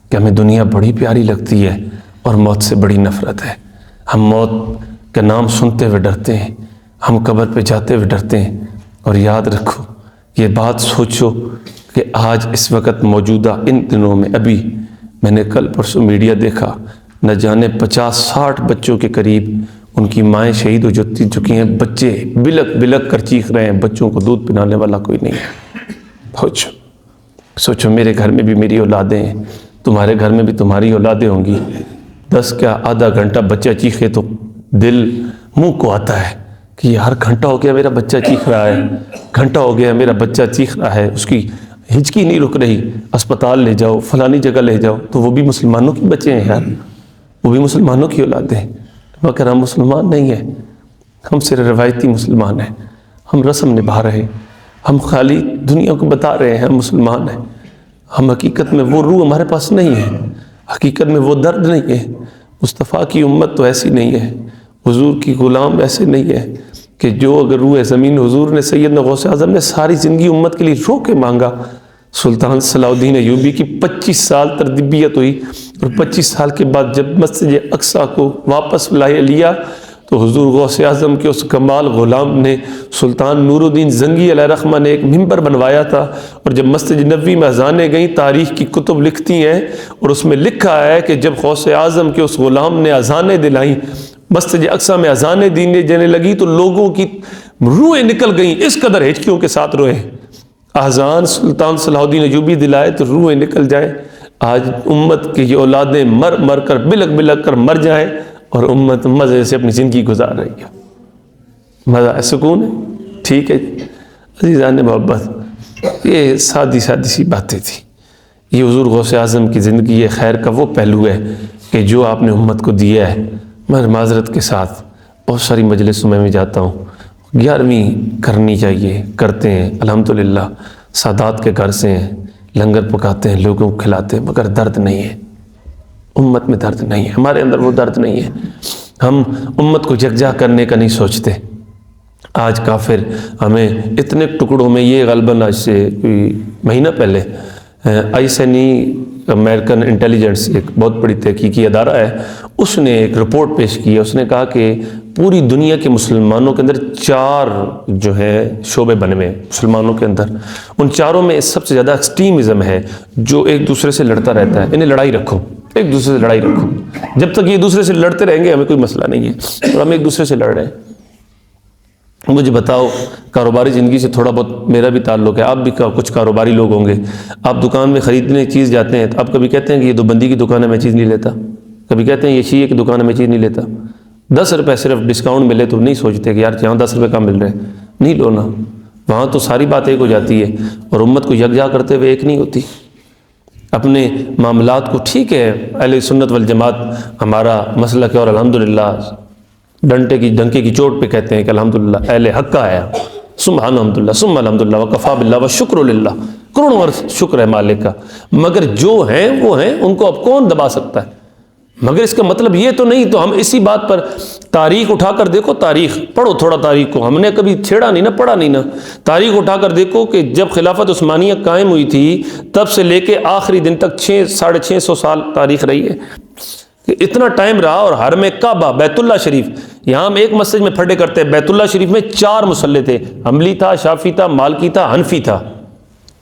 کہ ہمیں دنیا بڑی پیاری لگتی ہے اور موت سے بڑی نفرت ہے۔ ہم موت کا نام سنتے ہوئے ڈرتے ہیں، ہم قبر پہ جاتے ہوئے ڈرتے ہیں۔ اور یاد رکھو، یہ بات سوچو کہ آج اس وقت موجودہ ان دنوں میں ابھی میں نے کل پرسوں میڈیا دیکھا نہ جانے 50-60 بچوں کے قریب ان کی مائیں شہید ہو چکی ہیں، بچے بلک بلک کر چیخ رہے ہیں، بچوں کو دودھ پلانے والا کوئی نہیں ہے۔ سوچو میرے گھر میں بھی میری اولادیں ہیں، تمہارے گھر میں بھی تمہاری اولادیں ہوں گی، 10 کیا آدھا گھنٹہ بچہ چیخے تو دل منہ کو آتا ہے کہ یار گھنٹہ ہو گیا میرا بچہ چیخ رہا ہے، گھنٹہ ہو گیا میرا بچہ چیخ رہا ہے، اس کی ہچکی نہیں رک رہی، اسپتال لے جاؤ، فلانی جگہ لے جاؤ۔ تو وہ بھی مسلمانوں کے بچے ہیں یار، وہ بھی مسلمانوں کی اولادیں ہیں، مگر ہم مسلمان نہیں ہیں، ہم صرف روایتی مسلمان ہیں، ہم رسم نبھا رہے ہیں، ہم خالی دنیا کو بتا رہے ہیں ہم مسلمان ہیں، ہم حقیقت میں وہ روح ہمارے پاس نہیں ہے، حقیقت میں وہ درد نہیں ہے۔ مصطفیٰ کی امت تو ایسی نہیں ہے، حضور کی غلام ایسے نہیں ہے کہ جو اگر روح زمین حضور نے سیدنا غوث اعظم نے ساری زندگی امت کے لیے رو کے مانگا۔ سلطان صلاح الدین ایوبی کی 25 سال تربیت ہوئی، اور 25 سال کے بعد جب مسجد اقصیٰ کو واپس لیا تو حضور غوث اعظم کے اس کمال غلام نے سلطان نور الدین زنگی علیہ رحمہ نے ایک منبر بنوایا تھا، اور جب مسجد نبوی میں اذانیں گئیں، تاریخ کی کتب لکھتی ہیں اور اس میں لکھا ہے کہ جب غوث اعظم کے اس غلام نے اذانیں دلائیں، مسجد اقصیٰ میں اذانیں دینے لگی تو لوگوں کی روحیں نکل گئیں، اس قدر ہچکیوں کے ساتھ روئے۔ اذان سلطان صلاح الدین ایوبی دلائے تو روحیں نکل جائیں۔ آج امت کی یہ اولادیں مر مر کر بلک بلک کر مر جائیں، اور امت مزے سے اپنی زندگی گزار رہی ہے، مزہ ہے، سکون ہے، ٹھیک ہے۔ عزیزان محبت، یہ سادی سی باتیں تھیں، یہ حضور غوث اعظم کی زندگی خیر کا وہ پہلو ہے کہ جو آپ نے امت کو دیا ہے۔ میں معذرت کے ساتھ بہت ساری مجلسوں میں جاتا ہوں، 11ویں کرنی چاہیے، کرتے ہیں الحمدللہ، سادات کے گھر سے ہیں، لنگر پکاتے ہیں، لوگوں کو کھلاتے ہیں، مگر درد نہیں ہے، امت میں درد نہیں ہے، ہمارے اندر وہ درد نہیں ہے۔ ہم امت کو یکجا کرنے کا نہیں سوچتے۔ آج کافر ہمیں اتنے ٹکڑوں میں، یہ غالباً آج سے کوئی مہینہ پہلے ISNE امریکن انٹیلیجنس ایک بہت بڑی تحقیقی ادارہ ہے، اس نے ایک رپورٹ پیش کی ہے۔ اس نے کہا کہ پوری دنیا کے مسلمانوں کے اندر 4 جو ہے شعبے بنے ہوئے ہیں مسلمانوں کے اندر، ان چاروں میں سب سے زیادہ ایکسٹریمزم ہے، جو ایک دوسرے سے لڑتا رہتا ہے۔ انہیں لڑائی رکھو، ایک دوسرے سے لڑائی رکھو، جب تک یہ دوسرے سے لڑتے رہیں گے ہمیں کوئی مسئلہ نہیں ہے، اور ہم ایک دوسرے سے لڑ رہے ہیں۔ مجھے بتاؤ، کاروباری زندگی سے تھوڑا بہت میرا بھی تعلق ہے، آپ بھی کچھ کاروباری لوگ ہوں گے، آپ دکان میں خریدنے چیز جاتے ہیں تو آپ کبھی کہتے ہیں کہ یہ دیوبندی کی دکان ہے میں چیز نہیں لیتا، کبھی کہتے ہیں یہ شیعہ کی دکان ہے میں چیز نہیں لیتا۔ 10 روپے صرف ڈسکاؤنٹ ملے تو نہیں سوچتے کہ یار یہاں 10 روپے کم مل رہے ہیں، نہیں لو نا، وہاں تو ساری بات ایک ہو جاتی ہے، اور امت کو یکجا کرتے ہوئے ایک نہیں ہوتی۔ اپنے معاملات کو، ٹھیک ہے اہل سنت والجماعت ہمارا مسلک ہے، اور الحمدللہ ڈنکے کی چوٹ پہ کہتے ہیں کہ الحمدللہ اہل حق کا ہے، سبحان الحمدللہ ثم الحمدللہ وکفا باللہ والشکر للہ، کروڑوں شکر ہے مالک کا، مگر جو ہیں وہ ہیں، ان کو اب کون دبا سکتا ہے؟ مگر اس کا مطلب یہ تو نہیں، تو ہم اسی بات پر تاریخ اٹھا کر دیکھو، تاریخ پڑھو تھوڑا، تاریخ کو ہم نے کبھی چھیڑا نہیں نا، پڑھا نہیں نا، تاریخ اٹھا کر دیکھو کہ جب خلافت عثمانیہ قائم ہوئی تھی تب سے لے کے آخری دن تک 600-650 سال تاریخ رہی ہے، اتنا ٹائم رہا۔ اور حرم کعبہ، بیت اللہ شریف، یہاں ہم ایک مسجد میں پھڈے کرتے ہیں، بیت اللہ شریف میں 4 مصلے تھے، حنبلی تھا، شافعی تھا، مالکی تھا، حنفی تھا،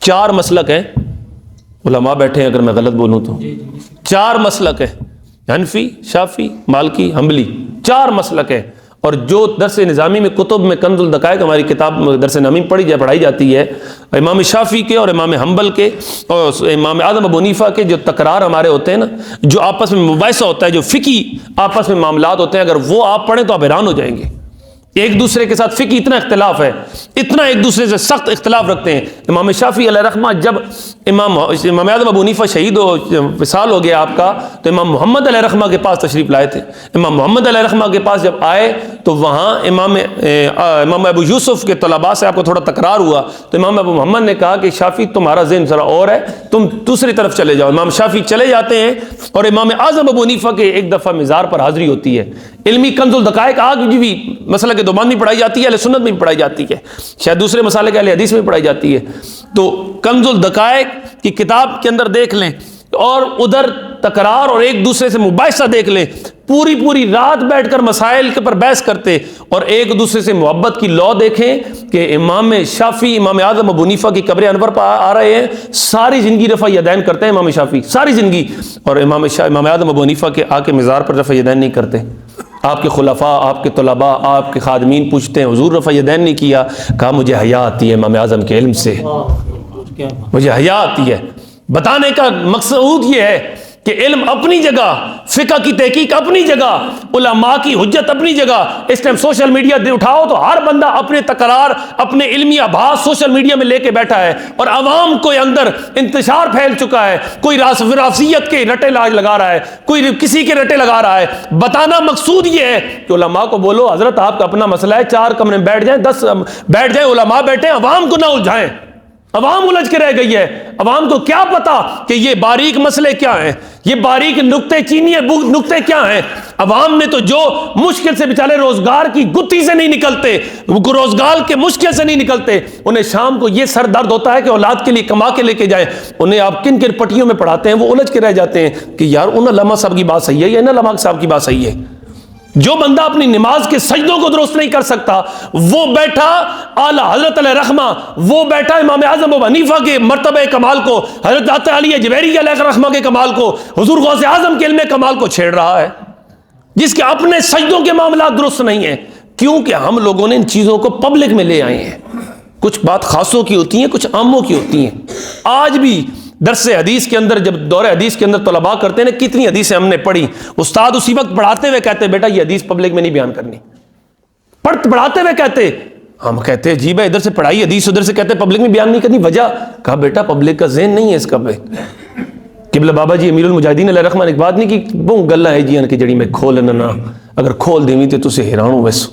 4 مسلک ہیں، علماء بیٹھے ہیں اگر میں غلط بولوں تو، 4 مسلک ہیں، حنفی، شافعی، مالکی، حنبلی، 4 مسلک ہیں۔ اور جو درس نظامی میں کتب میں کنز الدقائق ہماری کتاب درس نظامی پڑھائی جاتی ہے، امام شافعی کے اور امام حنبل کے اور امام اعظم ابو حنیفہ کے جو تکرار ہمارے ہوتے ہیں نا، جو آپس میں مباحثہ ہوتا ہے، جو فقہی آپس میں معاملات ہوتے ہیں، اگر وہ آپ پڑھیں تو آپ حیران ہو جائیں گے۔ ایک دوسرے کے ساتھ فقہی اتنا اختلاف ہے، اتنا ایک دوسرے سے سخت اختلاف رکھتے ہیں۔ امام شافعی علیہ رحمہ جب امام اعظم ابو حنیفہ شہید وصال ہو گیا آپ کا، تو امام محمد علیہ رحمہ کے پاس تشریف لائے تھے۔ امام محمد علیہ رحمہ کے پاس جب آئے تو وہاں امام ابو یوسف کے طلباء سے آپ کو تھوڑا تکرار ہوا، تو امام ابو محمد نے کہا کہ شافعی تمہارا ذہن ذرا اور ہے، تم دوسری طرف چلے جاؤ۔ امام شافعی چلے جاتے ہیں، اور امام اعظم ابو حنیفہ کے ایک دفعہ مزار پر حاضری ہوتی ہے۔ علمی کنز الدقائق آج بھی مسئلہ کے دوبان میں پڑھائی جاتی ہے، اہل سنت میں بھی پڑھائی جاتی ہے، شاید دوسرے مسائل کے اہل حدیث میں پڑھائی جاتی ہے۔ تو کنز الدقائق کی کتاب کے اندر دیکھ لیں، اور ادھر تکرار اور ایک دوسرے سے مباحثہ دیکھ لیں، پوری رات بیٹھ کر مسائل کے پر بحث کرتے، اور ایک دوسرے سے محبت کی لو دیکھیں کہ امام شافعی، امام اعظم ابو حنیفہ کی قبر انور پر آ رہے ہیں، ساری زندگی رفع یدین کرتے ہیں امام شافعی، ساری زندگی، اور امام اعظم ابو حنیفہ کے آ کے مزار پر رفع یدین نہیں کرتے۔ آپ کے خلفاء، آپ کے طلباء، آپ کے خادمین پوچھتے ہیں حضور رفع یدین نہیں کیا؟ کہا مجھے حیا آتی ہے امام اعظم کے علم سے، مجھے حیا آتی ہے۔ بتانے کا مقصود یہ ہے کہ علم اپنی جگہ، فقہ کی تحقیق اپنی جگہ، علماء کی حجت اپنی جگہ۔ اس ٹائم سوشل میڈیا اٹھاؤ تو ہر بندہ اپنے تکرار، اپنے علمی آبھاس سوشل میڈیا میں لے کے بیٹھا ہے، اور عوام کو اندر انتشار پھیل چکا ہے۔ کوئی رافضیت کے رٹے لگا رہا ہے، کوئی کسی کے رٹے لگا رہا ہے۔ بتانا مقصود یہ ہے کہ علماء کو بولو حضرت آپ کا اپنا مسئلہ ہے، 4 کمرے میں بیٹھ جائیں، 10 بیٹھ جائیں، علماء بیٹھیں، عوام کو نہ الجھائیں۔ عوام الجھ کے رہ گئی ہے، عوام کو کیا پتا کہ یہ باریک مسئلے کیا ہیں، یہ باریک نقطے چینی نقطے کیا ہیں۔ عوام نے تو جو مشکل سے بیچارے روزگار کی گتھی سے نہیں نکلتے، روزگار کے مشکل سے نہیں نکلتے، انہیں شام کو یہ سر درد ہوتا ہے کہ اولاد کے لیے کما کے لے کے جائیں، انہیں آپ کن کن پٹیوں میں پڑھاتے ہیں، وہ الجھ کے رہ جاتے ہیں کہ یار ان علماء صاحب کی بات صحیح ہے یا ان علماء صاحب کی بات صحیح ہے۔ جو بندہ اپنی نماز کے سجدوں کو درست نہیں کر سکتا، وہ بیٹھا اعلیٰ حضرت علیہ رحمہ، وہ بیٹھا امام اعظم ابو حنیفہ کے مرتبہ کمال کو، حضرت علی جویری علیہ رحمہ کے کمال کو، حضور غوث اعظم کے علم کمال کو چھیڑ رہا ہے، جس کے اپنے سجدوں کے معاملات درست نہیں ہیں۔ کیونکہ ہم لوگوں نے ان چیزوں کو پبلک میں لے آئے ہیں۔ کچھ بات خاصوں کی ہوتی ہیں، کچھ عاموں کی ہوتی ہیں۔ آج بھی درس حدیث کے اندر، جب دور حدیث کے اندر طلباء کرتے ہیں نا، کتنی حدیثیں ہم نے پڑھی، استاد اسی وقت پڑھاتے ہوئے کہتے ہیں بیٹا یہ حدیث پبلک میں نہیں بیان کرنی، پڑھاتے ہوئے کہتے، ہم کہتے ہیں جی بھائی ادھر سے پڑھائی حدیث، ادھر سے کہتے ہیں پبلک میں بیان نہیں کرنی، وجہ؟ کہا بیٹا پبلک کا ذہن نہیں ہے اس کا۔ قبلہ بابا جی امیر المجاہدین علیہ رحمہ نے ایک بات نہیں کی، وہ گلا ہے جی ان کی جڑی میں کھولنا نہ، اگر کھول دیویں تو تسے حیران ہو ویسو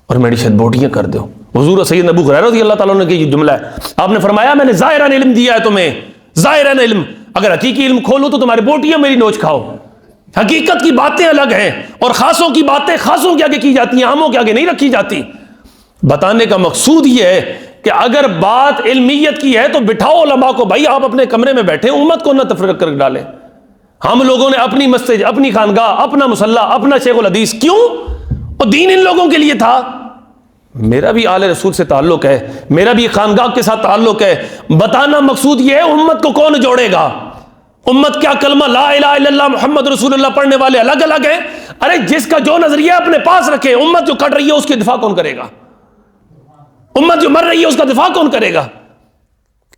اور میری شد بوٹیاں کر دو۔ حضور سید ابو ہریرہ رضی اللہ تعالیٰ عنہ کی یہ جملہ ہے، آپ نے فرمایا میں نے ظاہراً علم دیا ہے تمہیں، ظاہراً علم، اگر حقیقی علم کھولو تو تمہاری بوٹیاں میری نوچ کھاؤ۔ حقیقت کی باتیں الگ ہیں، اور خاصوں کی باتیں خاصوں کے آگے کی جاتی ہیں، عاموں کے آگے نہیں رکھی جاتی۔ بتانے کا مقصود یہ ہے کہ اگر بات علمیت کی ہے تو بٹھاؤ علماء کو، بھائی آپ اپنے کمرے میں بیٹھے، امت کو نہ تفرق کر ڈالیں۔ ہم لوگوں نے اپنی مسجد، اپنی خانقاہ، اپنا مصلی، اپنا شیخ الحدیث، کیوں؟ اور دین ان لوگوں کے لیے تھا۔ میرا بھی آل رسول سے تعلق ہے، میرا بھی خانقاہ کے ساتھ تعلق ہے۔ بتانا مقصود یہ ہے امت کو کون جوڑے گا؟ امت کیا کلمہ لا الہ الا اللہ محمد رسول اللہ پڑھنے والے الگ الگ ہیں؟ ارے جس کا جو نظریہ اپنے پاس رکھے، امت جو کٹ رہی ہے اس کے دفاع کون کرے گا؟ امت جو مر رہی ہے اس کا دفاع کون کرے گا؟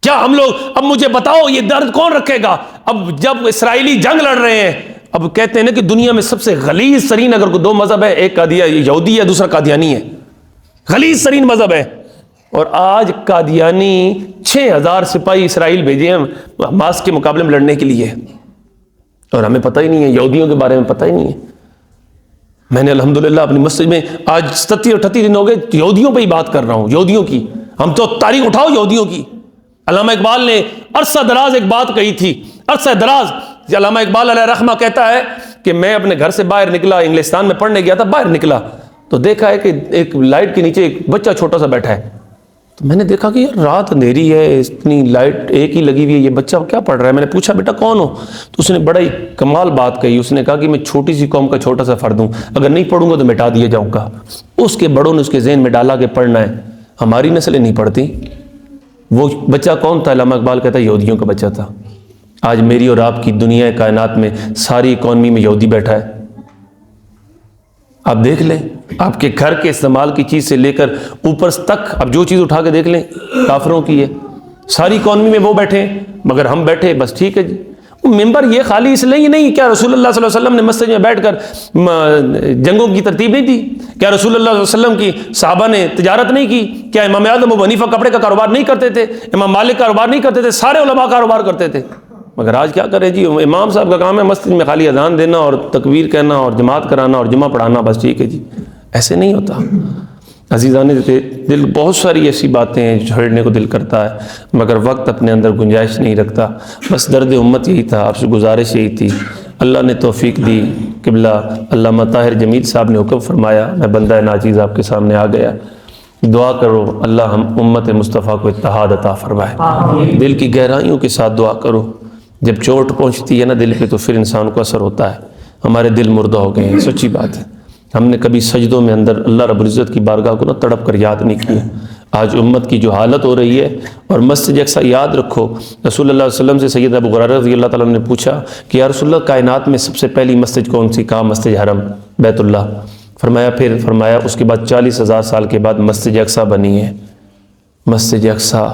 کیا ہم لوگ، اب مجھے بتاؤ یہ درد کون رکھے گا؟ اب جب اسرائیلی جنگ لڑ رہے ہیں، اب کہتے ہیں نا کہ دنیا میں سب سے غلیظ ترین اگر کوئی 2 مذہب ہے، ایک یہودی ہے، دوسرا قادیانی ہے، غلیظ ترین مذہب ہے، اور آج قادیانی 6000 سپاہی اسرائیل بھیجے ہیں حماس کے مقابلے میں لڑنے کے لیے، اور ہمیں پتہ ہی نہیں ہے، یہودیوں کے بارے میں پتہ ہی نہیں ہے۔ میں نے الحمدللہ اپنی مسجد میں آج 37-38 دن ہو گئے یہودیوں پہ ہی بات کر رہا ہوں، یہودیوں کی۔ ہم تو تاریخ اٹھاؤ یہودیوں کی۔ علامہ اقبال نے عرصہ دراز ایک بات کہی تھی، عرصہ دراز۔ علامہ اقبال علیہ رحمہ کہتا ہے کہ میں اپنے گھر سے باہر نکلا، انگلستان میں پڑھنے گیا تھا، باہر نکلا تو دیکھا ہے کہ ایک لائٹ کے نیچے ایک بچہ چھوٹا سا بیٹھا ہے، تو میں نے دیکھا کہ یار رات اندھیری ہے، اتنی لائٹ ایک ہی لگی ہوئی ہے، یہ بچہ کیا پڑھ رہا ہے؟ میں نے پوچھا بیٹا کون ہو؟ تو اس نے بڑا ہی کمال بات کہی، اس نے کہا کہ میں چھوٹی سی قوم کا چھوٹا سا فرد ہوں، اگر نہیں پڑھوں گا تو مٹا دیا جاؤں گا۔ اس کے بڑوں نے اس کے ذہن میں ڈالا کہ پڑھنا ہے، ہماری نسلیں نہیں پڑھتی۔ وہ بچہ کون تھا؟ علامہ اقبال کہتا ہے یہودیوں کا بچہ تھا۔ آج میری اور آپ کی دنیا کائنات میں ساری اکانومی میں یہودی بیٹھا ہے۔ آپ دیکھ لیں، آپ کے گھر کے استعمال کی چیز سے لے کر اوپر تک آپ جو چیز اٹھا کے دیکھ لیں کافروں کی ہے، ساری اکانومی میں وہ بیٹھے ہیں، مگر ہم بیٹھے بس ٹھیک ہے جی۔ ممبر یہ خالی اس لیے نہیں، کیا رسول اللہ صلی اللہ علیہ وسلم نے مسجد میں بیٹھ کر جنگوں کی ترتیب نہیں دی؟ کیا رسول اللہ صلی اللہ علیہ وسلم کی صحابہ نے تجارت نہیں کی؟ کیا امام اعظم ابو حنیفہ کپڑے کا کاروبار نہیں کرتے تھے؟ امام مالک کاروبار نہیں کرتے تھے؟ سارے علماء کاروبار کرتے تھے۔ مگر آج کیا کرے جی، امام صاحب کا کام ہے مسجد میں خالی اذان دینا اور تکبیر کہنا اور جماعت کرانا اور جمعہ پڑھانا، بس ٹھیک ہے جی۔ ایسے نہیں ہوتا عزیزان دل، بہت ساری ایسی باتیں ہیں چھیڑنے کو دل کرتا ہے، مگر وقت اپنے اندر گنجائش نہیں رکھتا۔ بس درد امت یہی تھا، آپ سے گزارش یہی تھی۔ اللہ نے توفیق دی، قبلہ علامہ طاہر جمیل صاحب نے حکم فرمایا، میں بندہ ناچیز آپ کے سامنے آ گیا، دعا کرو اللہ ہم امت مصطفیٰ کو اتحاد عطا فرمائے۔ دل کی گہرائیوں کے ساتھ دعا کرو، جب چوٹ پہنچتی ہے نا دل پہ تو پھر انسان کو اثر ہوتا ہے. ہمارے دل مردہ ہو گئے ہیں، سچی بات ہے. ہم نے کبھی سجدوں میں اندر اللہ رب العزت کی بارگاہ کو نہ تڑپ کر یاد نہیں کیا. آج امت کی جو حالت ہو رہی ہے. اور مسجد اقصیٰ یاد رکھو، رسول اللہ علیہ وسلم سے سیدنا ابو ہریرہ رضی اللہ تعالیٰ عنہ نے پوچھا کہ یا رسول اللہ کائنات میں سب سے پہلی مسجد کون سی؟ کہا مسجد حرم بیت اللہ. فرمایا اس کے بعد 40,000 سال کے بعد مسجد اقصیٰ بنی ہے. مسجد اقصیٰ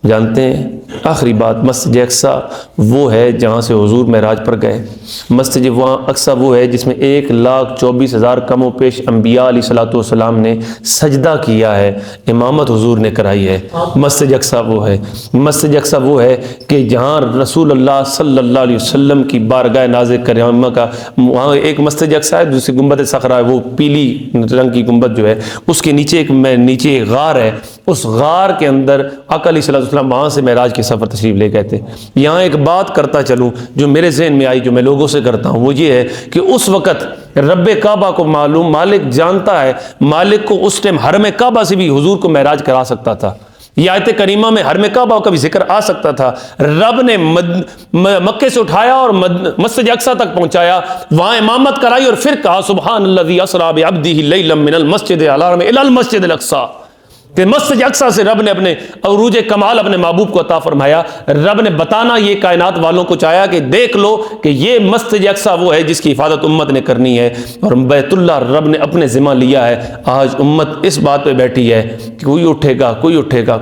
جانتے ہیں آخری بات، مسجد اقصیٰ وہ ہے جہاں سے حضور معراج پر گئے. مسجد اقصیٰ وہ ہے جس میں 1,24,000 کم و پیش انبیاء علیہ الصلوۃ والسلام نے سجدہ کیا ہے، امامت حضور نے کرائی ہے. مسجد اقصیٰ وہ ہے. مسجد اقصیٰ وہ ہے کہ جہاں رسول اللہ صلی اللہ علیہ وسلم کی بارگاہ ناز کرامہ کا وہاں ایک مسجد اقصیٰ ہے، دوسری گنبد صخرہ ہے، وہ پیلی رنگ کی گنبد جو ہے، اس کے نیچے ایک غار ہے. اس غار کے اندر آقا علیہ الصلوۃ والسلام وہاں سے معراج کے سفر تشریف لے گئے تھے. یہاں ایک بات کرتا چلوں جو میرے ذہن میں آئی، جو میں لوگوں سے کرتا ہوں، وہ یہ ہے کہ اس وقت رب کعبہ کو معلوم، مالک جانتا ہے، مالک کو اس ٹائم حرم کعبہ سے بھی حضور کو معراج کرا سکتا تھا. یہ آیت کریمہ میں حرم کعبہ کا بھی ذکر آ سکتا تھا. رب نے مکے سے اٹھایا اور مسجد اقصیٰ تک پہنچایا، وہاں امامت کرائی اور پھر کہا سبحان الذی اسریٰ بعبدہ لیلا من المسجد الحرام الی المسجد الاقصیٰ. کہ مسجد اقصیٰ سے رب نے اپنے عروج کمال اپنے محبوب کو عطا فرمایا. رب نے بتانا یہ کائنات والوں کو چاہیا کہ دیکھ لو کہ یہ مسجد اقصیٰ وہ ہے جس کی حفاظت امت نے کرنی ہے، اور بیت اللہ رب نے اپنے ذمہ لیا ہے. آج امت اس بات پہ بیٹھی ہے کہ کوئی اٹھے گا،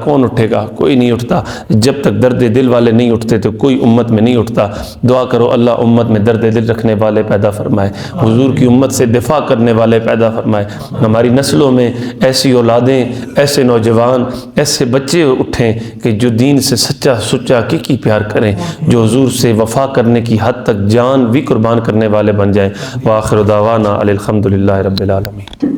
کون اٹھے گا؟ کوئی نہیں اٹھتا. جب تک درد دل والے نہیں اٹھتے تو کوئی امت میں نہیں اٹھتا. دعا کرو اللہ امت میں درد دل رکھنے والے پیدا فرمائے، حضور کی امت سے دفاع کرنے والے پیدا فرمائے. ہماری نسلوں میں ایسی اولادیں، ایسے نوجوان، ایسے بچے اٹھیں کہ جو دین سے سچا سچا کی پیار کریں، جو حضور سے وفا کرنے کی حد تک جان بھی قربان کرنے والے بن جائیں. وآخر دعوانا الحمدللہ رب العالمین.